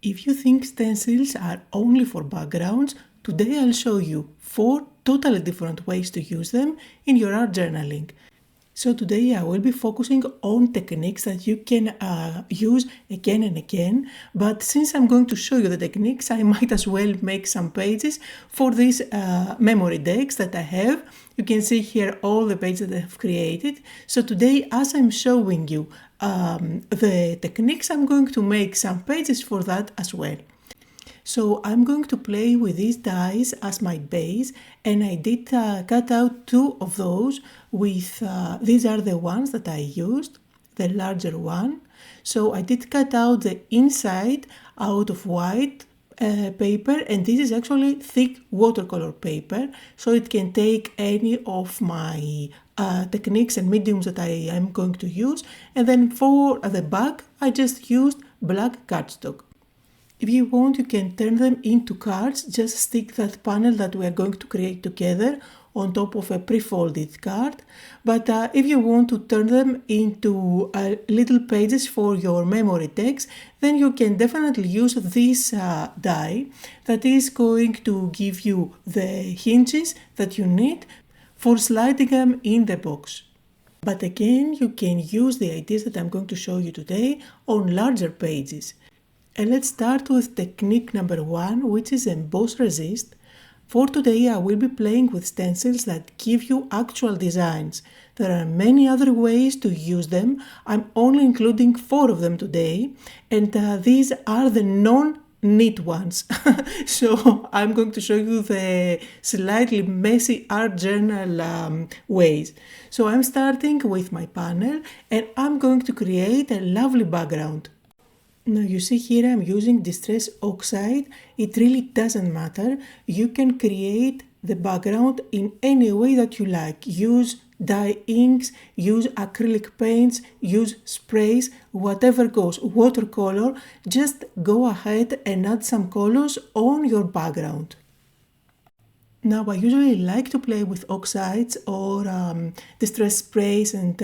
If you think stencils are only for backgrounds, today I'll show you 4 totally different ways to use them in your art journaling. So today I will be focusing on techniques that you can use again and again, but since I'm going to show you the techniques, I might as well make some pages for this MemoryDex that I have. You can see here all the pages that I have created. So today, as I'm showing you the techniques, I'm going to make some pages for that as well. So I'm going to play with these dies as my base, and I did cut out 2 of those with, these are the ones that I used, the larger one. So I did cut out the inside out of white paper, and this is actually thick watercolor paper, so it can take any of my techniques and mediums that I am going to use. And then for the back, I just used black cardstock. If you want, you can turn them into cards, just stick that panel that we are going to create together on top of a pre-folded card. But if you want to turn them into little pages for your MemoryDex, then you can definitely use this die that is going to give you the hinges that you need for sliding them in the box. But again, you can use the ideas that I'm going to show you today on larger pages. And let's start with technique number 1, which is emboss resist. For today, I will be playing with stencils that give you actual designs. There are many other ways to use them. I'm only including 4 of them today, and these are the non-neat ones. So I'm going to show you the slightly messy art journal ways. So I'm starting with my panel, and I'm going to create a lovely background. Now you see here I'm using Distress Oxide. It really doesn't matter. You can create the background in any way that you like. Use dye inks, use acrylic paints, use sprays, whatever goes. Watercolor, just go ahead and add some colors on your background. Now I usually like to play with oxides or distress sprays and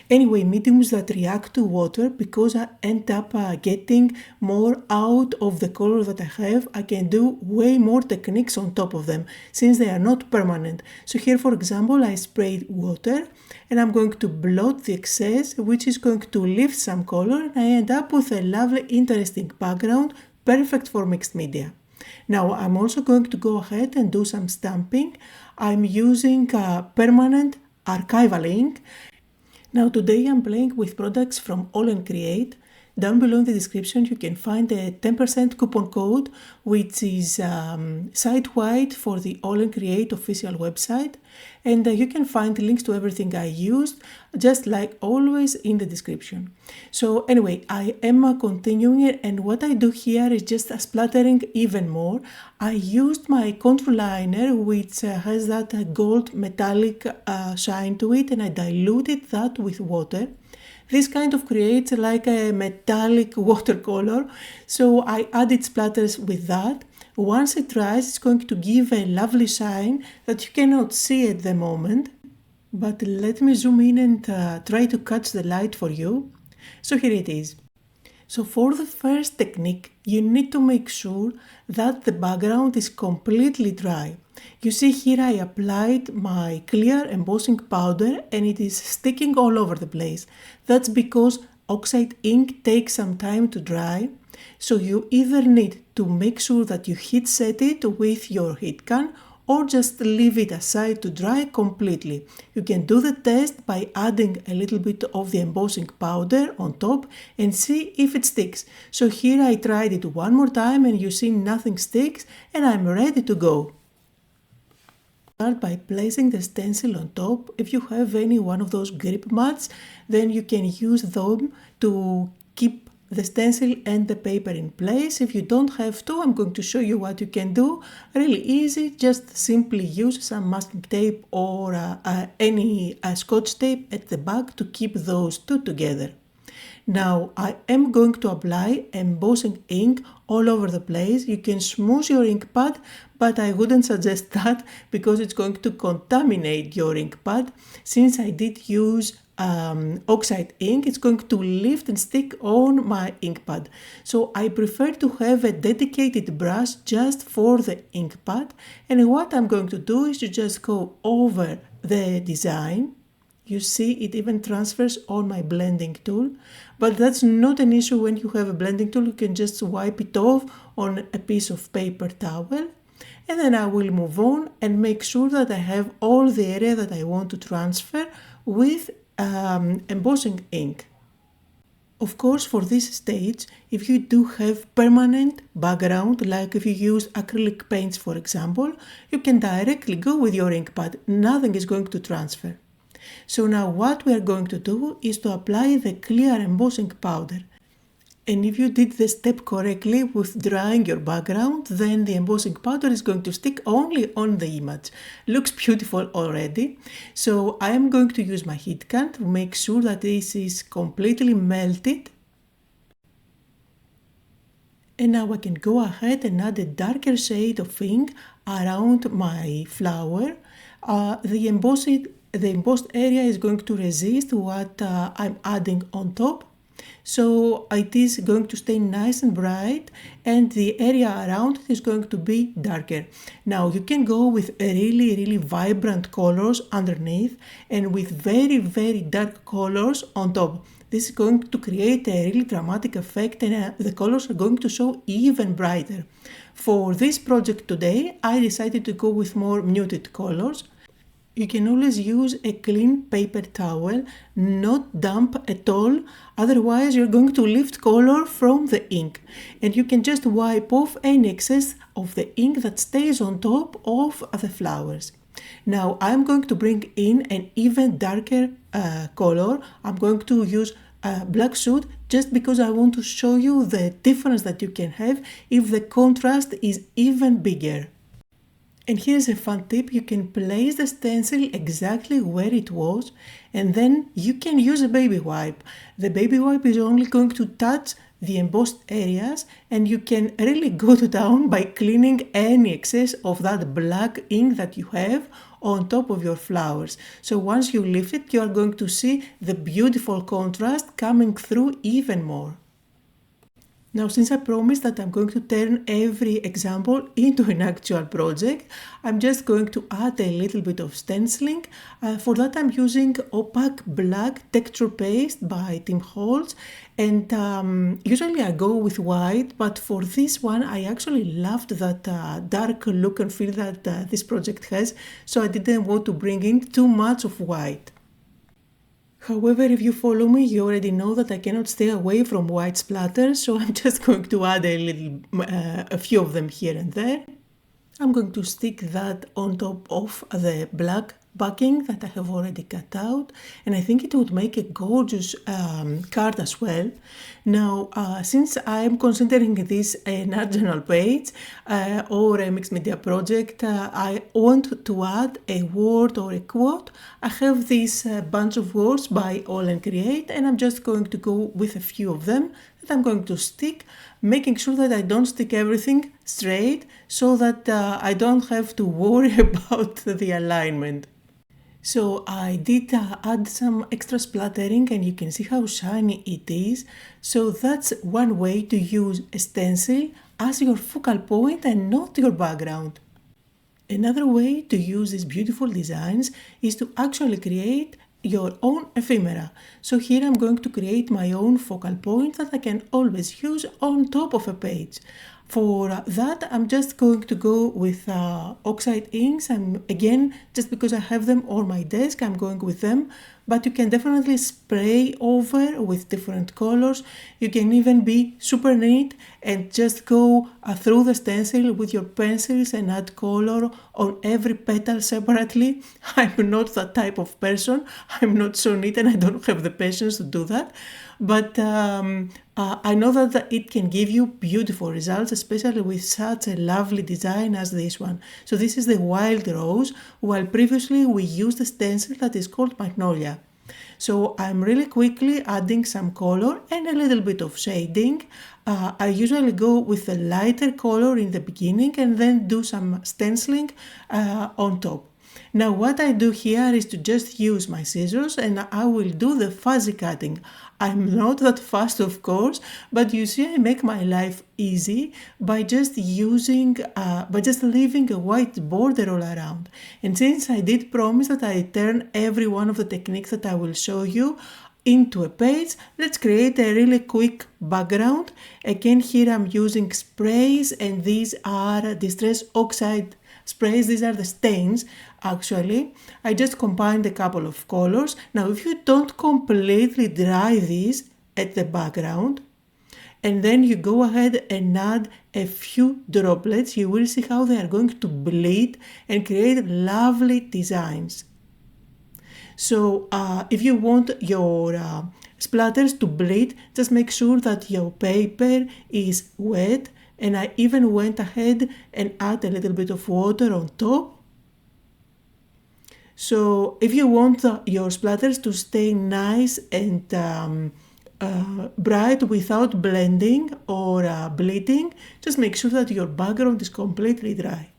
anyway mediums that react to water, because I end up getting more out of the color that I have. I can do way more techniques on top of them since they are not permanent. So here for example I sprayed water and I'm going to blot the excess, which is going to lift some color, and I end up with a lovely interesting background, perfect for mixed media. Now I'm also going to go ahead and do some stamping. I'm using permanent archival ink. Now today I'm playing with products from AALL Create. Down below in the description you can find a 10% coupon code, which is site-wide for the AALL Create official website, and you can find links to everything I used, just like always, in the description. So anyway, I am continuing it, and what I do here is just splattering even more. I used my contour liner, which has that gold metallic shine to it, and I diluted that with water. This kind of creates like a metallic watercolor, so I added splatters with that. Once it dries, it's going to give a lovely shine that you cannot see at the moment. But let me zoom in and try to catch the light for you. So here it is. So for the first technique, you need to make sure that the background is completely dry. You see here I applied my clear embossing powder and it is sticking all over the place. That's because oxide ink takes some time to dry. So you either need to make sure that you heat set it with your heat gun, or just leave it aside to dry completely. You can do the test by adding a little bit of the embossing powder on top and see if it sticks. So here I tried it one more time and you see nothing sticks, and I'm ready to go. Start by placing the stencil on top. If you have any one of those grip mats, then you can use them to keep the stencil and the paper in place. If you don't have to, I'm going to show you what you can do. Really easy, just simply use some masking tape or any scotch tape at the back to keep those two together. Now I am going to apply embossing ink all over the place. You can smooth your ink pad, but I wouldn't suggest that because it's going to contaminate your ink pad, since I did use oxide ink, it's going to lift and stick on my ink pad. So I prefer to have a dedicated brush just for the ink pad, and what I'm going to do is to just go over the design. You see it even transfers on my blending tool, but that's not an issue when you have a blending tool. You can just wipe it off on a piece of paper towel. And then I will move on and make sure that I have all the area that I want to transfer with embossing ink. Of course, for this stage, if you do have permanent background, like if you use acrylic paints for example, you can directly go with your ink pad. Nothing is going to transfer. So now what we are going to do is to apply the clear embossing powder. And if you did the step correctly with drying your background, then the embossing powder is going to stick only on the image. Looks beautiful already. So I am going to use my heat gun to make sure that this is completely melted. And now I can go ahead and add a darker shade of ink around my flower. The embossed area is going to resist what I'm adding on top. So it is going to stay nice and bright, and the area around it is going to be darker. Now you can go with really vibrant colors underneath and with very dark colors on top. This is going to create a really dramatic effect, and the colors are going to show even brighter. For this project today, I decided to go with more muted colors. You can always use a clean paper towel, not damp at all, otherwise you're going to lift color from the ink. And you can just wipe off any excess of the ink that stays on top of the flowers. Now I'm going to bring in an even darker color. I'm going to use black soot just because I want to show you the difference that you can have if the contrast is even bigger. And here's a fun tip: you can place the stencil exactly where it was, and then you can use a baby wipe. The baby wipe is only going to touch the embossed areas, and you can really go to town by cleaning any excess of that black ink that you have on top of your flowers. So once you lift it, you are going to see the beautiful contrast coming through even more. Now, since I promised that I'm going to turn every example into an actual project, I'm just going to add a little bit of stenciling. For that, I'm using opaque black texture paste by Tim Holtz, and usually I go with white, but for this one I actually loved that dark look and feel that this project has, so I didn't want to bring in too much of white. However, if you follow me, you already know that I cannot stay away from white splatters, so I'm just going to add a few of them here and there. I'm going to stick that on top of the black backing that I have already cut out, and I think it would make a gorgeous card as well. Now, since I am considering this an art journal page or a mixed media project, I want to add a word or a quote. I have this bunch of words by AALL and Create, and I'm just going to go with a few of them that I'm going to stick, making sure that I don't stick everything straight so that I don't have to worry about the alignment. So I did add some extra splattering, and you can see how shiny it is. So that's one way to use a stencil as your focal point and not your background. Another way to use these beautiful designs is to actually create your own ephemera. So here I'm going to create my own focal point that I can always use on top of a page. For that, I'm just going to go with oxide inks. Again, just because I have them on my desk, I'm going with them. But you can definitely spray over with different colors. You can even be super neat and just go through the stencil with your pencils and add color on every petal separately. I'm not that type of person. I'm not so neat and I don't have the patience to do that. But I know that it can give you beautiful results, especially with such a lovely design as this one. So this is the Wild Rose, while previously we used a stencil that is called Magnolia. So I'm really quickly adding some color and a little bit of shading. I usually go with a lighter color in the beginning and then do some stenciling on top. Now what I do here is to just use my scissors and I will do the fuzzy cutting. I'm not that fast of course, but you see I make my life easy by just leaving a white border all around. And since I did promise that I turn every one of the techniques that I will show you into a page, let's create a really quick background. Again, here I'm using sprays and these are Distress Oxide sprays. These are the stains actually. I just combined a couple of colors. Now if you don't completely dry these at the background and then you go ahead and add a few droplets, you will see how they are going to bleed and create lovely designs. So if you want your splatters to bleed, just make sure that your paper is wet, and I even went ahead and add a little bit of water on top. So if you want your splatters to stay nice and bright without blending or bleeding, just make sure that your background is completely dry.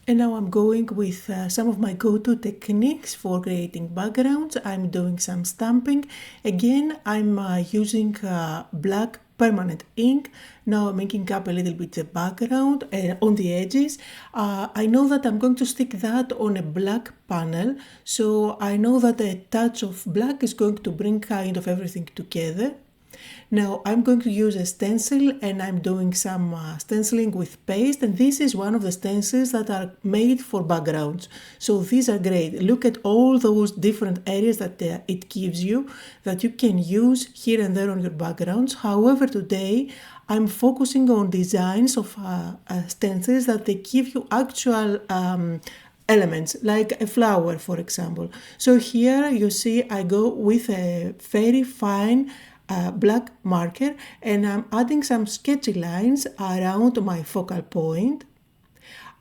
And now I'm going with some of my go-to techniques for creating backgrounds. I'm doing some stamping. Again, I'm using black permanent ink. Now I'm making up a little bit the background on the edges. I know that I'm going to stick that on a black panel, so I know that a touch of black is going to bring kind of everything together. Now I'm going to use a stencil and I'm doing some stenciling with paste, and this is one of the stencils that are made for backgrounds. So these are great. Look at all those different areas that it gives you that you can use here and there on your backgrounds. However, today I'm focusing on designs of stencils that they give you actual elements, like a flower for example. So here you see I go with a very fine black marker and I'm adding some sketchy lines around my focal point.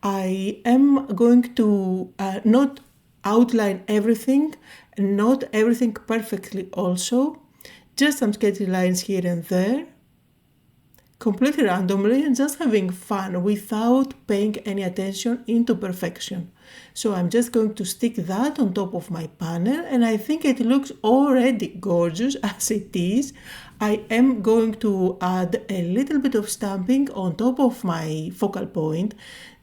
I am going to not outline everything, not everything perfectly also, just some sketchy lines here and there, completely randomly and just having fun without paying any attention into perfection. So I'm just going to stick that on top of my panel and I think it looks already gorgeous as it is. I am going to add a little bit of stamping on top of my focal point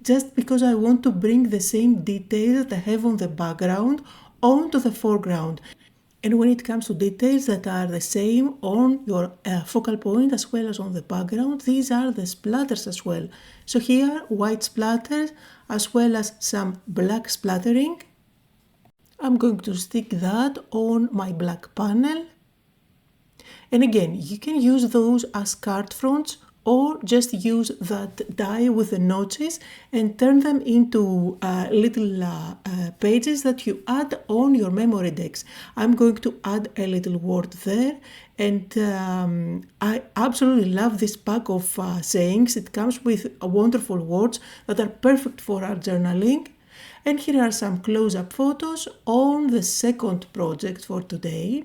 just because I want to bring the same details that I have on the background onto the foreground. And when it comes to details that are the same on your focal point as well as on the background, these are the splatters as well. So here, white splatters as well as some black splattering. I'm going to stick that on my black panel. And again, you can use those as card fronts or just use that die with the notches and turn them into little pages that you add on your MemoryDex. I'm going to add a little word there, and I absolutely love this pack of sayings. It comes with wonderful words that are perfect for our journaling. And here are some close-up photos on the second project for today.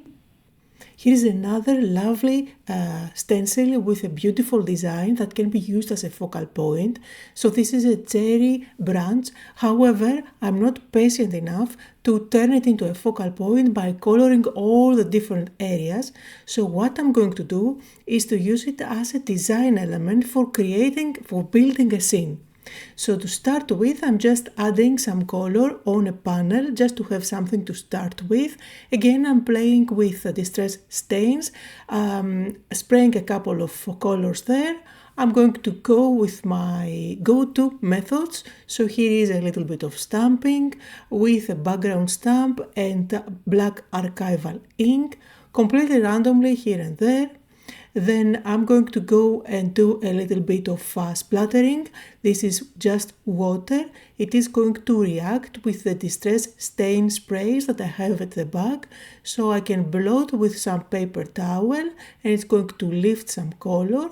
Here is another lovely stencil with a beautiful design that can be used as a focal point. So this is a cherry branch. However, I'm not patient enough to turn it into a focal point by coloring all the different areas. So what I'm going to do is to use it as a design element for building a scene. So to start with, I'm just adding some color on a panel just to have something to start with. Again, I'm playing with distress stains, spraying a couple of colors there. I'm going to go with my go-to methods. So here is a little bit of stamping with a background stamp and black archival ink, completely randomly here and there. Then I'm going to go and do a little bit of splattering. This is just water. It is going to react with the distress stain sprays that I have at the back. So I can blot with some paper towel and it's going to lift some color.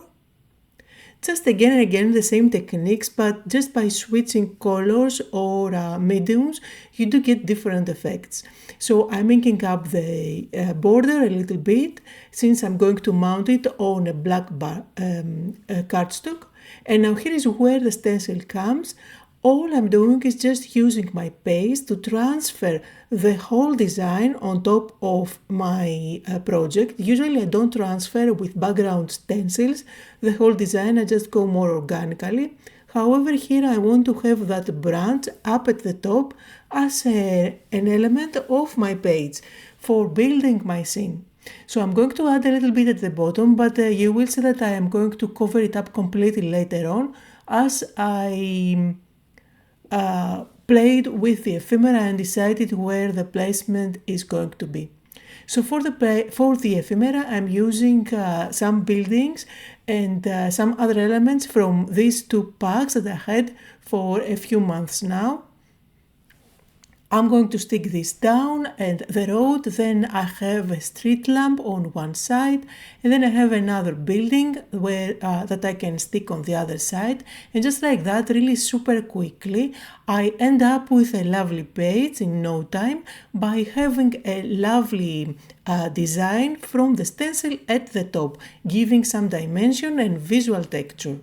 Just again and again the same techniques, but just by switching colors or mediums, you do get different effects. So I'm inking up the border a little bit since I'm going to mount it on a black cardstock. And now here is where the stencil comes. All I'm doing is just using my paste to transfer the whole design on top of my project. Usually I don't transfer with background stencils the whole design, I just go more organically. However, here I want to have that branch up at the top as an element of my page for building my scene. So I'm going to add a little bit at the bottom, but you will see that I am going to cover it up completely later on as I played with the ephemera and decided where the placement is going to be. So for the ephemera, I'm using some buildings and some other elements from these two packs that I had for a few months now. I'm going to stick this down and the road, then I have a street lamp on one side, and then I have another building where that I can stick on the other side, and just like that, really super quickly, I end up with a lovely page in no time by having a lovely design from the stencil at the top, giving some dimension and visual texture.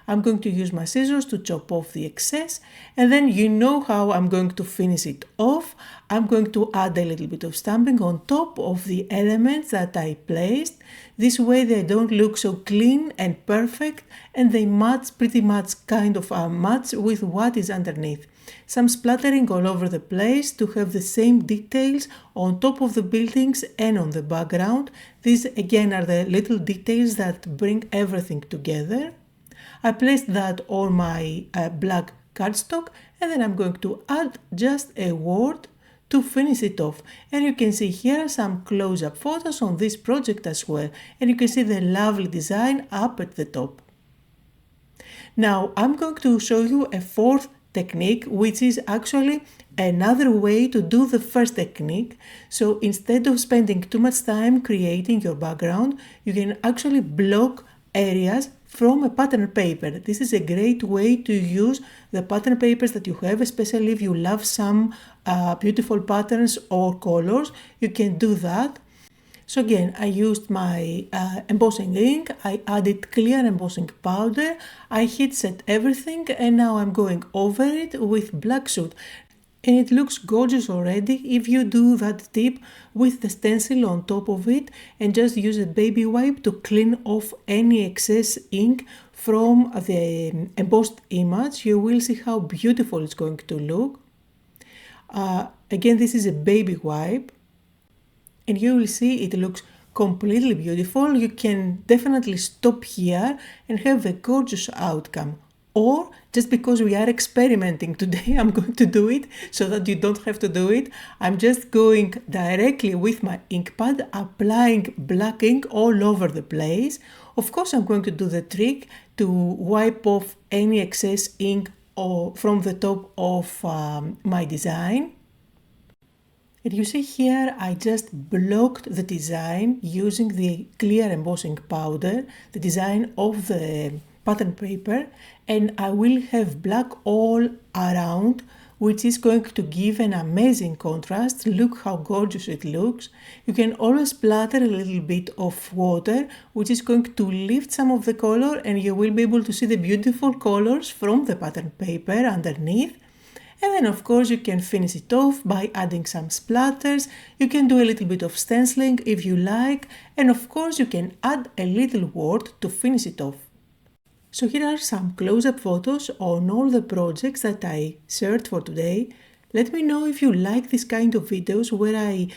I'm going to use my scissors to chop off the excess, and then you know how I'm going to finish it off. I'm going to add a little bit of stamping on top of the elements that I placed. This way they don't look so clean and perfect, and they match pretty much kind of match with what is underneath. Some splattering all over the place to have the same details on top of the buildings and on the background. These again are the little details that bring everything together. I placed that on my black cardstock, and then I'm going to add just a word to finish it off. And you can see here some close-up photos on this project as well, and you can see the lovely design up at the top. Now I'm going to show you a fourth technique, which is actually another way to do the first technique. So instead of spending too much time creating your background, you can actually block areas from a pattern paper. This is a great way to use the pattern papers that you have, especially if you love some beautiful patterns or colors. You can do that. So again, I used my embossing ink, I added clear embossing powder, I heat set everything, and now I'm going over it with black soot. And it looks gorgeous already if you do that tip with the stencil on top of it and just use a baby wipe to clean off any excess ink from the embossed image. You will see how beautiful it's going to look. Again, this is a baby wipe, and you will see it looks completely beautiful. You can definitely stop here and have a gorgeous outcome. Or just because we are experimenting today, I'm going to do it so that you don't have to do it. I'm just going directly with my ink pad, applying black ink all over the place. Of course, I'm going to do the trick to wipe off any excess ink from the top of my design. And you see here, I just blocked the design using the clear embossing powder, the design of the pattern paper, and I will have black all around, which is going to give an amazing contrast. Look how gorgeous it looks. You can always splatter a little bit of water, which is going to lift some of the color, and you will be able to see the beautiful colors from the pattern paper underneath. And then of course you can finish it off by adding some splatters. You can do a little bit of stenciling if you like, and of course you can add a little word to finish it off. So here are some close-up photos on all the projects that I shared for today. Let me know if you like this kind of videos where I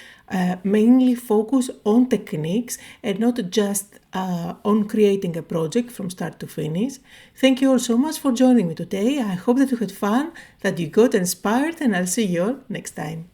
mainly focus on techniques and not just on creating a project from start to finish. Thank you all so much for joining me today. I hope that you had fun, that you got inspired, and I'll see you all next time.